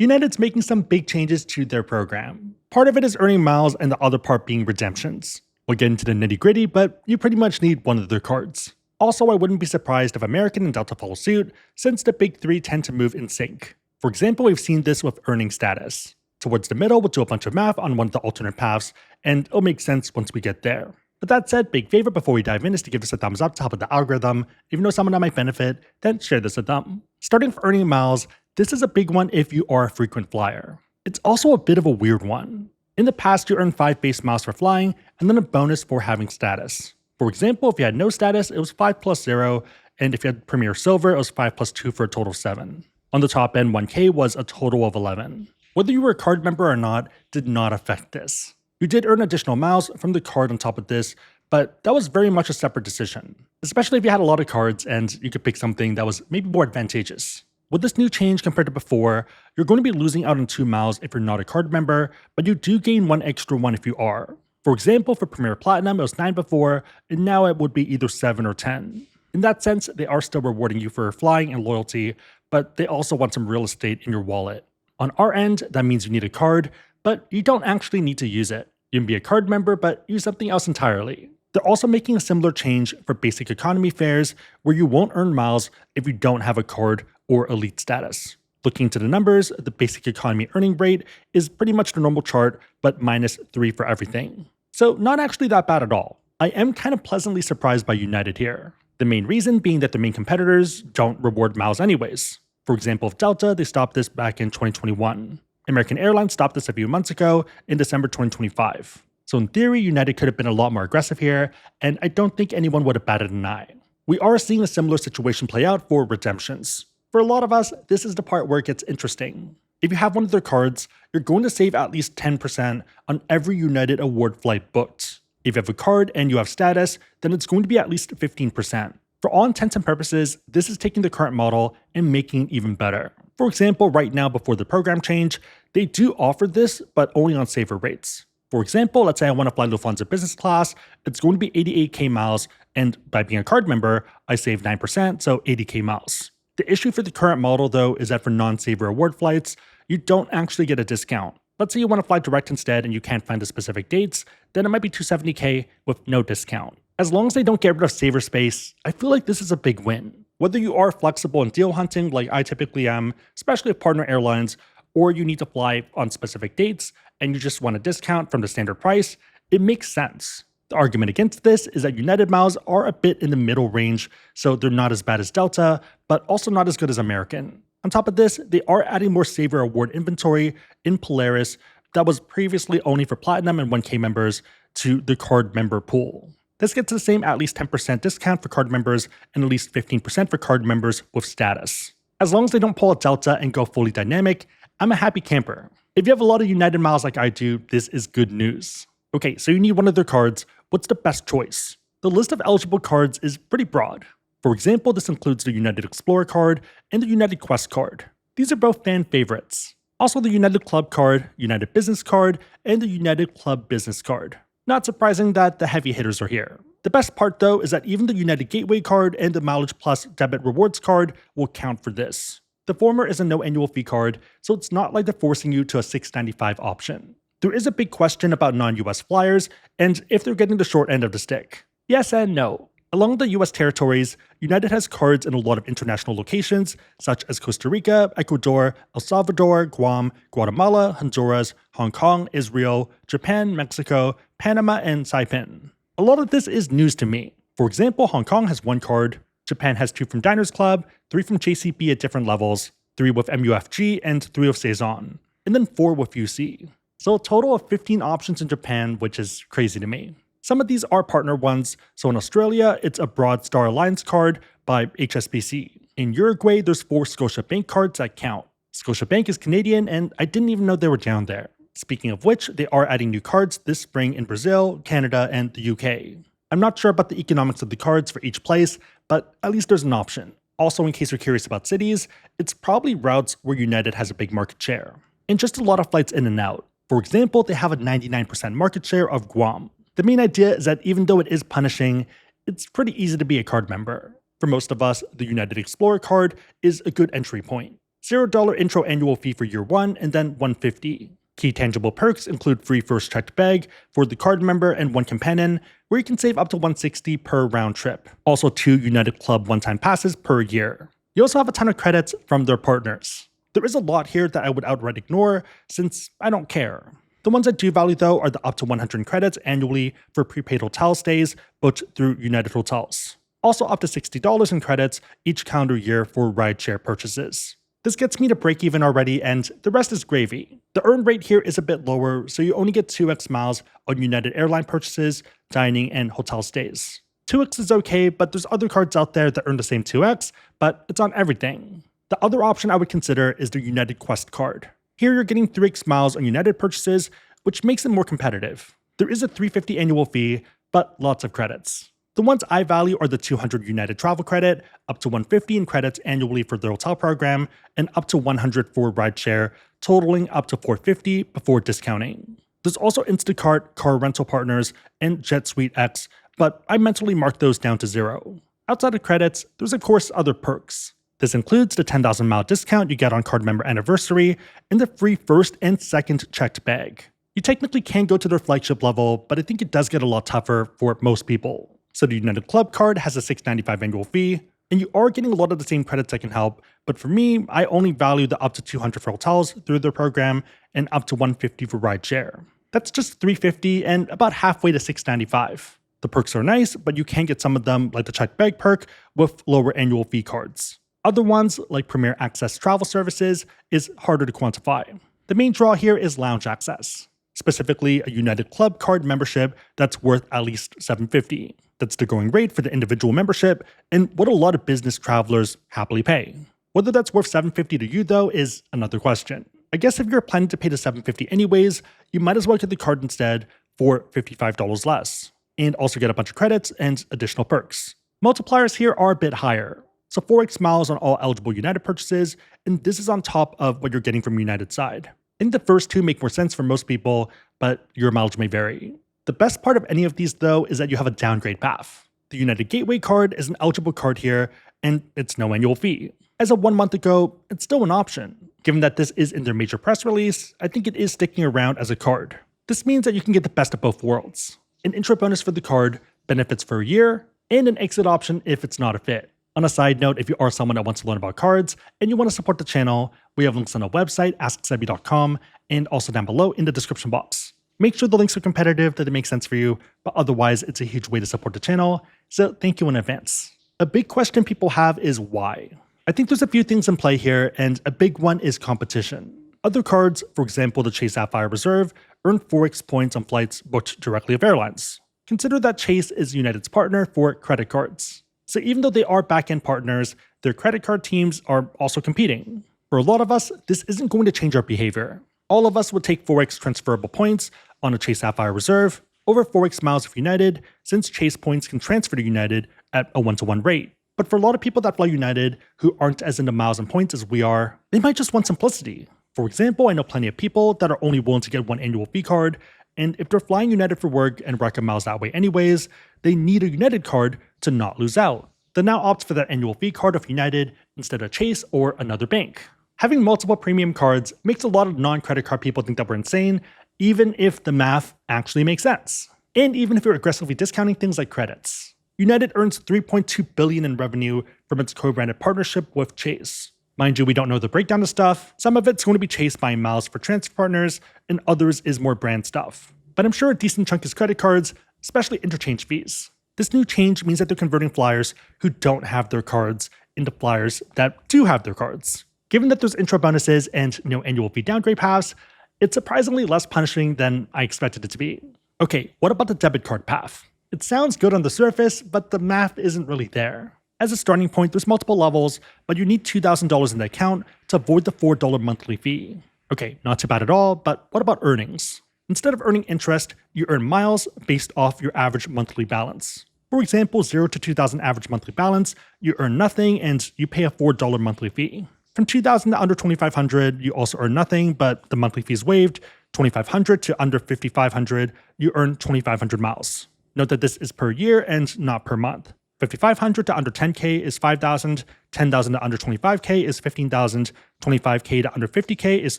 United's making some big changes to their program. Part of it is earning miles and the other part being redemptions. We'll get into the nitty gritty, but you pretty much need one of their cards. Also, I wouldn't be surprised if American and Delta follow suit, since the big three tend to move in sync. For example, we've seen this with earning status. Towards the middle, we'll do a bunch of math on one of the alternate paths, and it'll make sense once we get there. But that said, big favor before we dive in is to give us a thumbs up to help with the algorithm. If you know someone that might benefit, then share this with them. Starting with earning miles, this is a big one if you are a frequent flyer. It's also a bit of a weird one. In the past, you earned 5 base miles for flying, and then a bonus for having status. For example, if you had no status, it was 5 plus 0, and if you had Premier Silver, it was 5 plus 2 for a total of 7. On the top end, 1K was a total of 11. Whether you were a card member or not did not affect this. You did earn additional miles from the card on top of this, but that was very much a separate decision, especially if you had a lot of cards and you could pick something that was maybe more advantageous. With this new change compared to before, you're going to be losing out on 2 miles if you're not a card member, but you do gain 1 extra one if you are. For example, for Premier Platinum, it was 9 before, and now it would be either 7 or 10. In that sense, they are still rewarding you for flying and loyalty, but they also want some real estate in your wallet. On our end, that means you need a card, but you don't actually need to use it. You can be a card member, but use something else entirely. They're also making a similar change for basic economy fares, where you won't earn miles if you don't have a card or elite status. Looking into the numbers, the basic economy earning rate is pretty much the normal chart, but minus 3 for everything. So not actually that bad at all. I am kind of pleasantly surprised by United here. The main reason being that their main competitors don't reward miles anyways. For example, with Delta, they stopped this back in 2021. American Airlines stopped this a few months ago in December 2025. So in theory, United could have been a lot more aggressive here, and I don't think anyone would have batted an eye. We are seeing a similar situation play out for redemptions. For a lot of us, this is the part where it gets interesting. If you have one of their cards, you're going to save at least 10% on every United award flight booked. If you have a card and you have status, then it's going to be at least 15%. For all intents and purposes, this is taking the current model and making it even better. For example, right now before the program change, they do offer this, but only on safer rates. For example, let's say I want to fly Lufthansa business class, it's going to be 88k miles, and by being a card member, I save 9%, so 80k miles. The issue for the current model though is that for non-saver award flights, you don't actually get a discount. Let's say you want to fly direct instead and you can't find the specific dates, then it might be 270k with no discount. As long as they don't get rid of saver space, I feel like this is a big win. Whether you are flexible in deal hunting like I typically am, especially with partner airlines, or you need to fly on specific dates and you just want a discount from the standard price, it makes sense. The argument against this is that United miles are a bit in the middle range, so they're not as bad as Delta, but also not as good as American. On top of this, they are adding more saver award inventory in Polaris that was previously only for Platinum and 1K members to the card member pool. This gets the same at least 10% discount for card members and at least 15% for card members with status. As long as they don't pull a Delta and go fully dynamic, I'm a happy camper. If you have a lot of United miles like I do, this is good news. Okay, so you need one of their cards. What's the best choice? The list of eligible cards is pretty broad. For example, this includes the United Explorer card and the United Quest card. These are both fan favorites. Also the United Club card, United Business card, and the United Club Business card. Not surprising that the heavy hitters are here. The best part though is that even the United Gateway card and the MileagePlus Debit Rewards card will count for this. The former is a no annual fee card, so it's not like they're forcing you to a $6.95 option. There is a big question about non-US flyers and if they're getting the short end of the stick. Yes and no. Along the US territories, United has cards in a lot of international locations such as Costa Rica, Ecuador, El Salvador, Guam, Guatemala, Honduras, Hong Kong, Israel, Japan, Mexico, Panama, and Saipan. A lot of this is news to me. For example, Hong Kong has 1 card, Japan has 2 from Diners Club, 3 from JCB at different levels, 3 with MUFG, and 3 with Saison, and then 4 with UC. So a total of 15 options in Japan, which is crazy to me. Some of these are partner ones, so in Australia, it's a Broad Star Alliance card by HSBC. In Uruguay, there's 4 Scotiabank cards that count. Scotiabank is Canadian, and I didn't even know they were down there. Speaking of which, they are adding new cards this spring in Brazil, Canada, and the UK. I'm not sure about the economics of the cards for each place, but at least there's an option. Also, in case you're curious about cities, it's probably routes where United has a big market share. And just a lot of flights in and out. For example, they have a 99% market share of Guam. The main idea is that even though it is punishing, it's pretty easy to be a card member. For most of us, the United Explorer card is a good entry point. $0 intro annual fee for year 1, and then $150. Key tangible perks include free first checked bag for the card member and 1 companion, where you can save up to $160 per round trip. Also 2 United Club one-time passes per year. You also have a ton of credits from their partners. There is a lot here that I would outright ignore since I don't care. The ones I do value though are the up to 100 credits annually for prepaid hotel stays booked through United Hotels. Also up to $60 in credits each calendar year for rideshare purchases. This gets me to break even already, and the rest is gravy. The earn rate here is a bit lower, so you only get 2x miles on United airline purchases, dining, and hotel stays. 2x is okay, but there's other cards out there that earn the same 2x, but it's on everything. The other option I would consider is the United Quest card. Here you're getting 3x miles on United purchases, which makes it more competitive. There is a $350 annual fee, but lots of credits. The ones I value are the 200 United travel credit, up to $150 in credits annually for their hotel program, and up to $100 for rideshare, totaling up to $450 before discounting. There's also Instacart, car rental partners, and Jet Suite X, but I mentally marked those down to 0. Outside of credits, there's of course other perks. This includes the 10,000 mile discount you get on card member anniversary, and the free first and second checked bag. You technically can go to their flagship level, but I think it does get a lot tougher for most people. So the United Club card has a $695 annual fee, and you are getting a lot of the same credits that can help, but for me, I only value the up to 200 for hotels through their program and up to $150 for rideshare. That's just $350 and about halfway to $695. The perks are nice, but you can get some of them, like the check bag perk, with lower annual fee cards. Other ones, like Premier Access Travel Services, is harder to quantify. The main draw here is lounge access, specifically a United Club card membership that's worth at least $750. That's the going rate for the individual membership, and what a lot of business travelers happily pay. Whether that's worth $750 to you, though, is another question. I guess if you're planning to pay the $750 anyways, you might as well get the card instead for $55 less, and also get a bunch of credits and additional perks. Multipliers here are a bit higher, so 4x miles on all eligible United purchases, and this is on top of what you're getting from United's side. I think the first two make more sense for most people, but your mileage may vary. The best part of any of these, though, is that you have a downgrade path. The United Gateway card is an eligible card here, and it's no annual fee. As of 1 month ago, it's still an option. Given that this is in their major press release, I think it is sticking around as a card. This means that you can get the best of both worlds. An intro bonus for the card, benefits for a year, and an exit option if it's not a fit. On a side note, if you are someone that wants to learn about cards and you want to support the channel, we have links on our website, AskSebby.com, and also down below in the description box. Make sure the links are competitive, that it makes sense for you, but otherwise it's a huge way to support the channel, so thank you in advance. A big question people have is why? I think there's a few things in play here, and a big one is competition. Other cards, for example the Chase Sapphire Reserve, earn 4x points on flights booked directly of airlines. Consider that Chase is United's partner for credit cards. So even though they are back-end partners, their credit card teams are also competing. For a lot of us, this isn't going to change our behavior. All of us would take 4x transferable points on a Chase Sapphire Reserve over 4x miles of United, since Chase points can transfer to United at a 1-to-1 rate. But for a lot of people that fly United who aren't as into miles and points as we are, they might just want simplicity. For example, I know plenty of people that are only willing to get 1 annual fee card, and if they're flying United for work and racking miles that way anyways, they need a United card to not lose out. They now opt for that annual fee card of United instead of Chase or another bank. Having multiple premium cards makes a lot of non-credit card people think that we're insane, even if the math actually makes sense. And even if you're aggressively discounting things like credits. United earns $3.2 billion in revenue from its co-branded partnership with Chase. Mind you, we don't know the breakdown of stuff. Some of it's going to be Chase buying miles for transfer partners, and others is more brand stuff. But I'm sure a decent chunk is credit cards, especially interchange fees. This new change means that they're converting flyers who don't have their cards into flyers that do have their cards. Given that there's intro bonuses and no annual fee downgrade paths, it's surprisingly less punishing than I expected it to be. Okay, what about the debit card path? It sounds good on the surface, but the math isn't really there. As a starting point, there's multiple levels, but you need $2,000 in the account to avoid the $4 monthly fee. Okay, not too bad at all, but what about earnings? Instead of earning interest, you earn miles based off your average monthly balance. For example, 0 to 2,000 average monthly balance, you earn nothing and you pay a $4 monthly fee. From 2,000 to under 2,500, you also earn nothing, but the monthly fee is waived. 2,500 to under 5,500, you earn 2,500 miles. Note that this is per year and not per month. $5,500 to under $10K is $5,000, $10,000 to under $25K is $15,000, $25K to under $50K is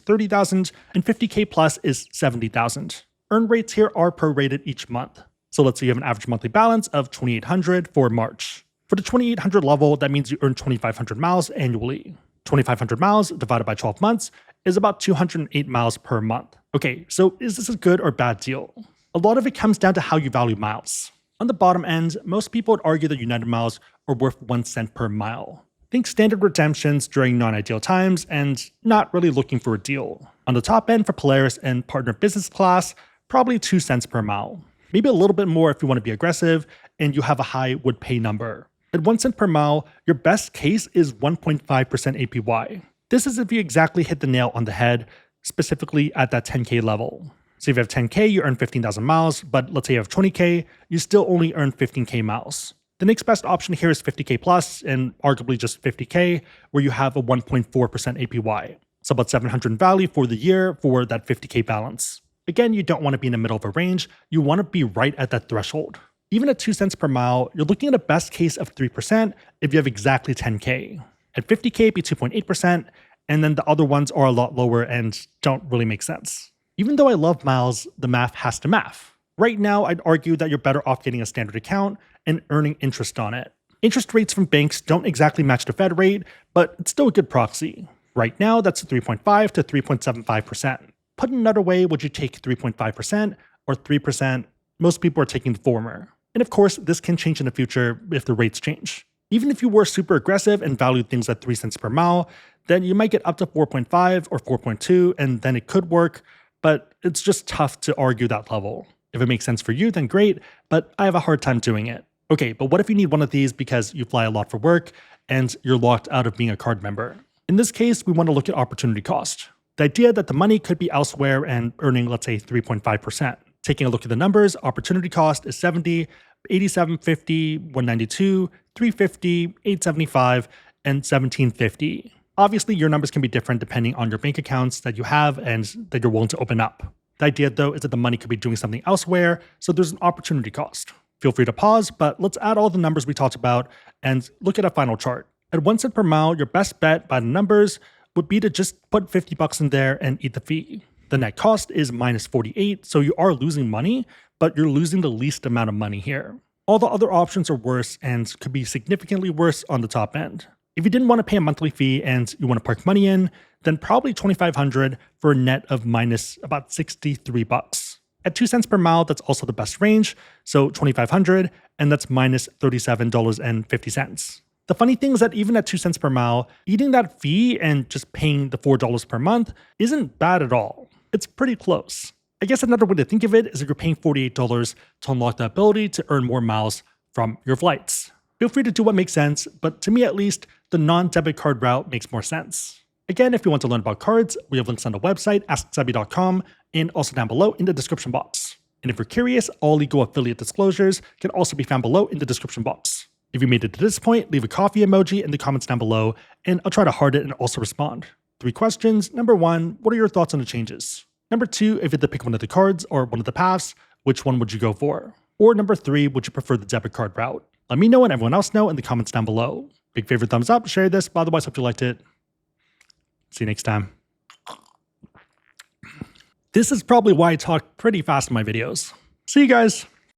$30,000, and $50K plus is $70,000. Earn rates here are prorated each month. So let's say you have an average monthly balance of $2,800 for March. For the $2,800 level, that means you earn 2,500 miles annually. 2,500 miles divided by 12 months is about 208 miles per month. Okay, so is this a good or bad deal? A lot of it comes down to how you value miles. On the bottom end, most people would argue that United miles are worth 1 cent per mile. Think standard redemptions during non-ideal times and not really looking for a deal. On the top end for Polaris and Partner Business Class, probably 2 cents per mile. Maybe a little bit more if you want to be aggressive and you have a high would pay number. At 1 cent per mile, your best case is 1.5% APY. This is if you exactly hit the nail on the head, specifically at that 10K level. So if you have 10K, you earn 15,000 miles, but let's say you have 20K, you still only earn 15K miles. The next best option here is 50K plus and arguably just 50K, where you have a 1.4% APY. So about 700 in value for the year for that 50K balance. Again, you don't want to be in the middle of a range, you want to be right at that threshold. Even at 2 cents per mile, you're looking at a best case of 3% if you have exactly 10K. At 50K, it'd be 2.8%, and then the other ones are a lot lower and don't really make sense. Even though I love miles, the math has to math. Right now, I'd argue that you're better off getting a standard account and earning interest on it. Interest rates from banks don't exactly match the Fed rate, but it's still a good proxy. Right now, that's 3.5 to 3.75%. Put another way, would you take 3.5% or 3%? Most people are taking the former. And of course, this can change in the future if the rates change. Even if you were super aggressive and valued things at 3 cents per mile, then you might get up to 4.5 or 4.2, and then it could work, but it's just tough to argue that level. If it makes sense for you, then great, but I have a hard time doing it. Okay, but what if you need one of these because you fly a lot for work and you're locked out of being a card member? In this case, we want to look at opportunity cost. The idea that the money could be elsewhere and earning, let's say, 3.5%. Taking a look at the numbers, opportunity cost is 70, 87.50, 192, 350, 875, and 1750. Obviously, your numbers can be different depending on your bank accounts that you have and that you're willing to open up. The idea, though, is that the money could be doing something elsewhere, so there's an opportunity cost. Feel free to pause, but let's add all the numbers we talked about and look at a final chart. At 1 cent per mile, your best bet by the numbers would be to just put 50 bucks in there and eat the fee. The net cost is minus 48, so you are losing money, but you're losing the least amount of money here. All the other options are worse and could be significantly worse on the top end. If you didn't want to pay a monthly fee and you want to park money in, then probably $2,500 for a net of minus about 63 bucks. At 2 cents per mile, that's also the best range, so $2,500, and that's minus $37.50. The funny thing is that even at 2 cents per mile, eating that fee and just paying the $4 per month isn't bad at all. It's pretty close. I guess another way to think of it is that you're paying $48 to unlock the ability to earn more miles from your flights. Feel free to do what makes sense, but to me at least, the non-debit card route makes more sense. Again, if you want to learn about cards, we have links on the website, AskSebby.com, and also down below in the description box. And if you're curious, all legal affiliate disclosures can also be found below in the description box. If you made it to this point, leave a coffee emoji in the comments down below, and I'll try to heart it and also respond. 3 questions. Number 1, what are your thoughts on the changes? Number 2, if you had to pick one of the cards or one of the paths, which one would you go for? Or number 3, would you prefer the debit card route? Let me know and everyone else know in the comments down below. Big favorite, thumbs up, share this, but otherwise hope you liked it. See you next time. This is probably why I talk pretty fast in my videos. See you guys.